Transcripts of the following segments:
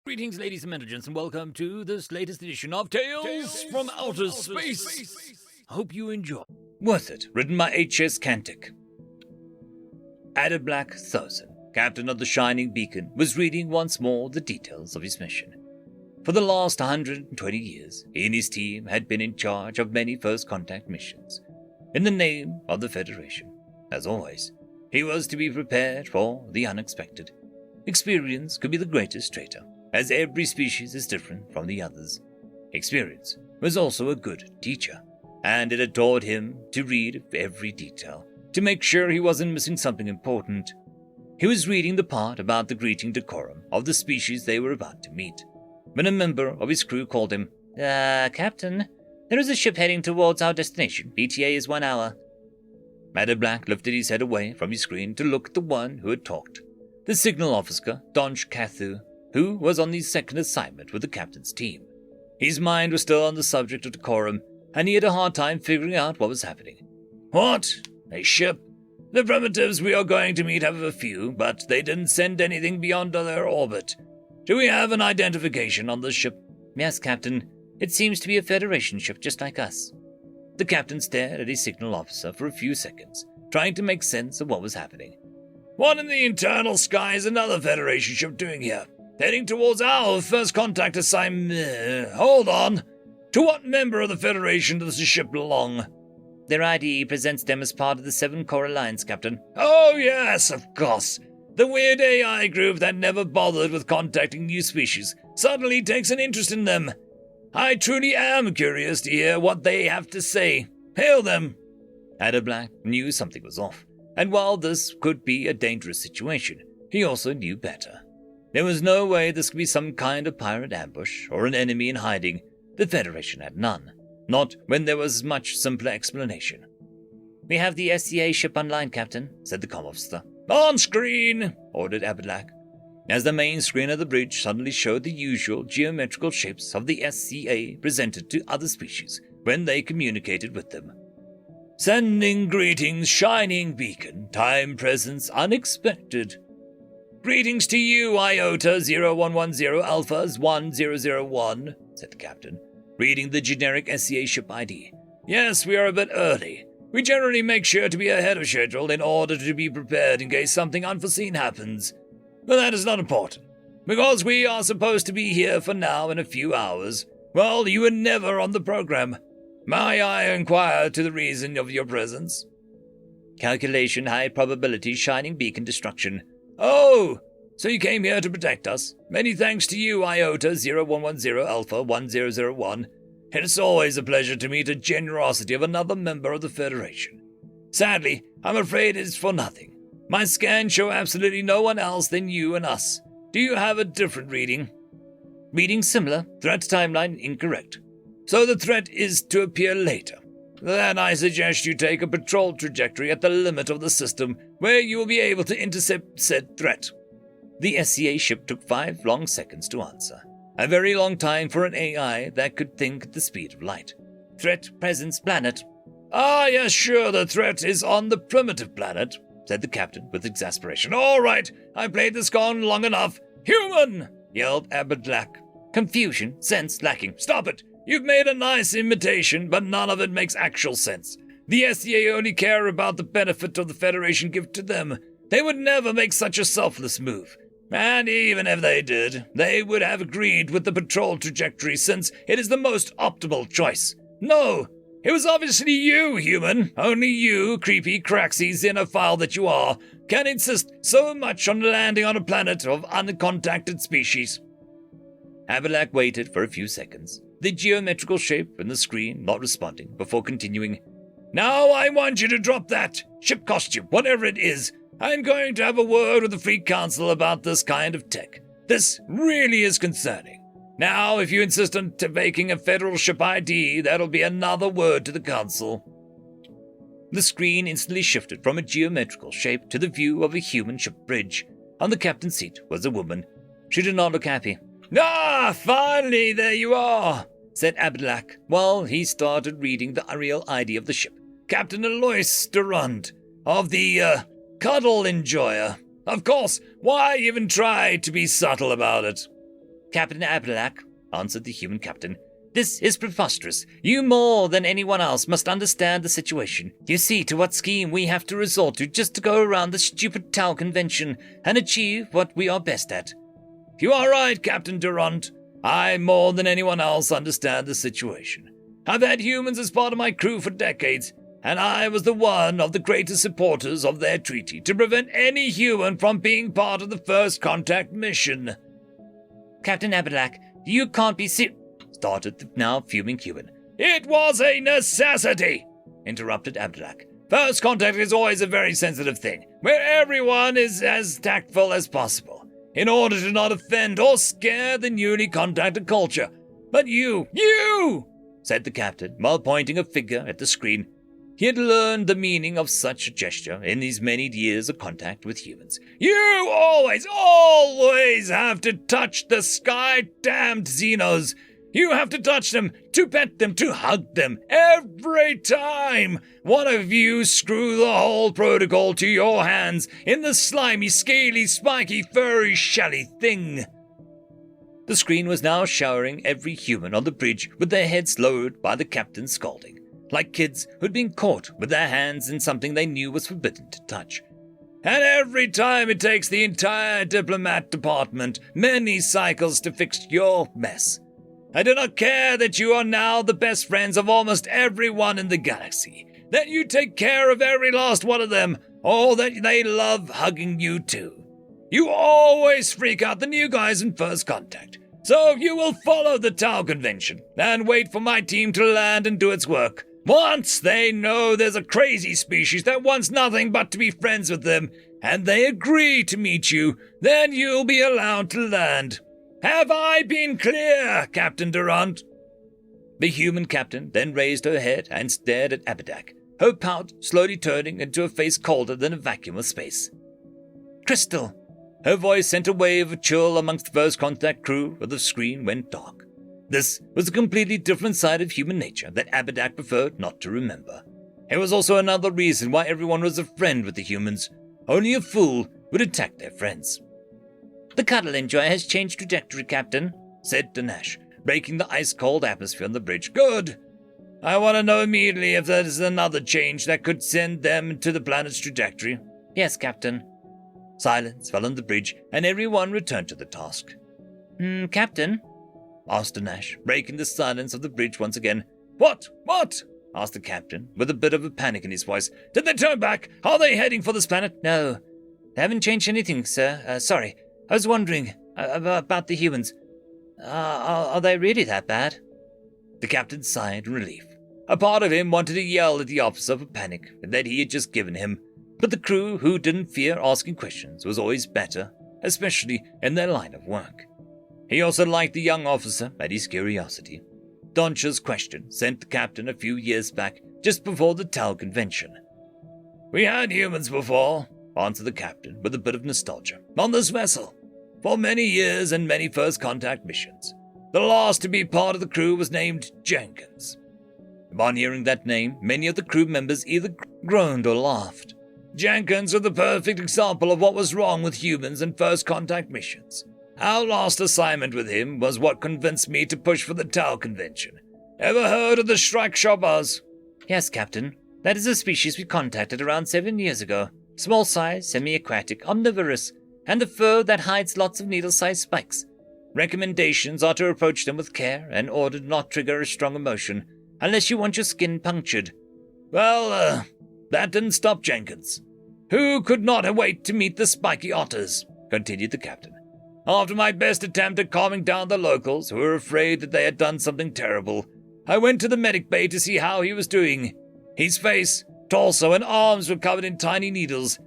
Greetings, ladies and gentlemen, and welcome to this latest edition of Tales from Outer Space. I hope you enjoy. Worth It, written by H.S. Kantic. Adablack Thosin, captain of the Shining Beacon, was reading once more the details of his mission. For the last 120 years, he and his team had been in charge of many first contact missions, in the name of the Federation. As always, he was to be prepared for the unexpected. Experience could be the greatest traitor, as every species is different from the others. Experience was also a good teacher, and it had taught him to read every detail, to make sure he wasn't missing something important. He was reading the part about the greeting decorum of the species they were about to meet, when a member of his crew called him. Captain, there is a ship heading towards our destination. ETA is 1 hour. Adablack lifted his head away from his screen to look at the one who had talked, the signal officer, Donch Kathu, who was on the second assignment with the captain's team. His mind was still on the subject of decorum, and he had a hard time figuring out what was happening. What? A ship? The primitives we are going to meet have a few, but they didn't send anything beyond their orbit. Do we have an identification on this ship? Yes, Captain. It seems to be a Federation ship just like us. The captain stared at his signal officer for a few seconds, trying to make sense of what was happening. What in the internal sky is another Federation ship doing here? Heading towards our first contact assignment. Hold on. To what member of the Federation does the ship belong? Their ID presents them as part of the 7 Core Alliance, Captain. Oh, yes, of course. The weird AI group that never bothered with contacting new species suddenly takes an interest in them. I truly am curious to hear what they have to say. Hail them. Adablack knew something was off, and while this could be a dangerous situation, he also knew better. There was no way this could be some kind of pirate ambush or an enemy in hiding. The Federation had none. Not when there was much simpler explanation. We have the SCA ship online, Captain, said the comm officer. On screen, ordered Adablack, as the main screen of the bridge suddenly showed the usual geometrical shapes of the SCA presented to other species when they communicated with them. Sending greetings, Shining Beacon, time presence unexpected. Greetings to you, Iota 0110 Alphas 1001, said the captain, reading the generic SCA ship ID. Yes, we are a bit early. We generally make sure to be ahead of schedule in order to be prepared in case something unforeseen happens. But that is not important, because we are supposed to be here for now in a few hours. Well, you were never on the program. May I inquire to the reason of your presence? Calculation high probability Shining Beacon destruction. Oh, so you came here to protect us. Many thanks to you, Iota 0110 Alpha 1001. It's always a pleasure to meet the generosity of another member of the Federation. Sadly, I'm afraid it's for nothing. My scans show absolutely no one else than you and us. Do you have a different reading? Reading similar, threat timeline incorrect. So the threat is to appear later. Then I suggest you take a patrol trajectory at the limit of the system, where you will be able to intercept said threat. The SCA ship took 5 long seconds to answer. A very long time for an AI that could think at the speed of light. Threat presence planet. Ah, yes, sure, the threat is on the primitive planet, said the captain with exasperation. All right, I played this con long enough. Human, yelled Adablack. Confusion, sense lacking. Stop it. You've made a nice imitation, but none of it makes actual sense. The SCA only care about the benefit of the Federation give to them. They would never make such a selfless move. And even if they did, they would have agreed with the patrol trajectory since it is the most optimal choice. No, it was obviously you, human. Only you, creepy, craxy xenophile that you are, can insist so much on landing on a planet of uncontacted species. Adablack waited for a few seconds, the geometrical shape in the screen not responding, before continuing. Now I want you to drop that ship costume, whatever it is. I'm going to have a word with the Free Council about this kind of tech. This really is concerning. Now, if you insist on making a federal ship ID, that'll be another word to the Council. The screen instantly shifted from a geometrical shape to the view of a human ship bridge. On the captain's seat was a woman. She did not look happy. Ah, finally, there you are, said Adablack, while he started reading the real ID of the ship. Captain Alois Durand, of the, Cuddle Enjoyer. Of course, why even try to be subtle about it? Captain Abdulak, answered the human captain. This is preposterous. You more than anyone else must understand the situation. You see to what scheme we have to resort to just to go around the stupid Tau convention and achieve what we are best at. You are right, Captain Durant. I more than anyone else understand the situation. I've had humans as part of my crew for decades, and I was the one of the greatest supporters of their treaty to prevent any human from being part of the First Contact mission. Captain Abdulak, you can't be started the now fuming human. It was a necessity, interrupted Abdulak. First contact is always a very sensitive thing, where everyone is as tactful as possible, in order to not offend or scare the newly contacted culture. But you, said the captain, while pointing a finger at the screen. He had learned the meaning of such a gesture in his many years of contact with humans. You always have to touch the sky-damned Xenos. You have to touch them, to pet them, to hug them, every time one of you screw the whole protocol to your hands in the slimy, scaly, spiky, furry, shelly thing. The screen was now showering every human on the bridge with their heads lowered by the captain's scolding, like kids who'd been caught with their hands in something they knew was forbidden to touch. And every time it takes the entire diplomat department many cycles to fix your mess. I do not care that you are now the best friends of almost everyone in the galaxy, that you take care of every last one of them, or that they love hugging you too. You always freak out the new guys in First Contact, so you will follow the Tau Convention and wait for my team to land and do its work. Once they know there's a crazy species that wants nothing but to be friends with them, and they agree to meet you, then you'll be allowed to land. Have I been clear, Captain Durant? The human captain then raised her head and stared at Abadak, her pout slowly turning into a face colder than a vacuum of space. Crystal! Her voice sent a wave of chill amongst the First Contact crew as the screen went dark. This was a completely different side of human nature that Abadak preferred not to remember. It was also another reason why everyone was a friend with the humans. Only a fool would attack their friends. The Cuddle Enjoy has changed trajectory, Captain, said Danash, breaking the ice-cold atmosphere on the bridge. Good. I want to know immediately if there is another change that could send them to the planet's trajectory. Yes, Captain. Silence fell on the bridge, and everyone returned to the task. Captain? Asked Danash, breaking the silence of the bridge once again. What? Asked the captain, with a bit of a panic in his voice. Did they turn back? Are they heading for this planet? No. They haven't changed anything, sir. Sorry. I was wondering about the humans. Are they really that bad? The captain sighed in relief. A part of him wanted to yell at the officer for panic that he had just given him, but the crew who didn't fear asking questions was always better, especially in their line of work. He also liked the young officer and his curiosity. Doncha's question sent the captain a few years back, just before the Tau convention. We had humans before, answered the captain with a bit of nostalgia, on this vessel. For many years and many First Contact missions. The last to be part of the crew was named Jenkins. Upon hearing that name, many of the crew members either groaned or laughed. Jenkins was the perfect example of what was wrong with humans and First Contact missions. Our last assignment with him was what convinced me to push for the Tau Convention. Ever heard of the Shrike Shobbars? Yes, Captain. That is a species we contacted around 7 years ago. Small size, semi-aquatic, omnivorous, and the fur that hides lots of needle-sized spikes. Recommendations are to approach them with care and order to not trigger a strong emotion, unless you want your skin punctured. Well, that didn't stop Jenkins, who could not wait to meet the spiky otters, continued the captain. After my best attempt at calming down the locals, who were afraid that they had done something terrible, I went to the medic bay to see how he was doing. His face, torso, and arms were covered in tiny needles.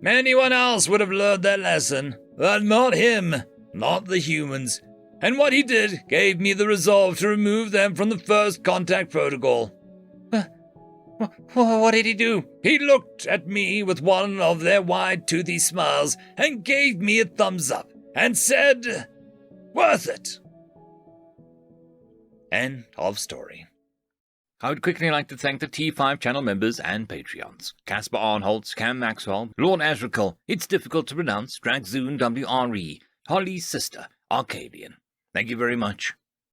Anyone else would have learned their lesson, but not him, not the humans. And what he did gave me the resolve to remove them from the First Contact protocol. What did he do? He looked at me with one of their wide-toothy smiles and gave me a thumbs up and said, "Worth it." End of story. I would quickly like to thank the T5 channel members and Patreons. Caspar Arnholtz, Cam Maxwell, Lord Azrakal, It's Difficult to Pronounce, Dragzoon WRE, Holly's Sister, Arcadian, Thank you very much.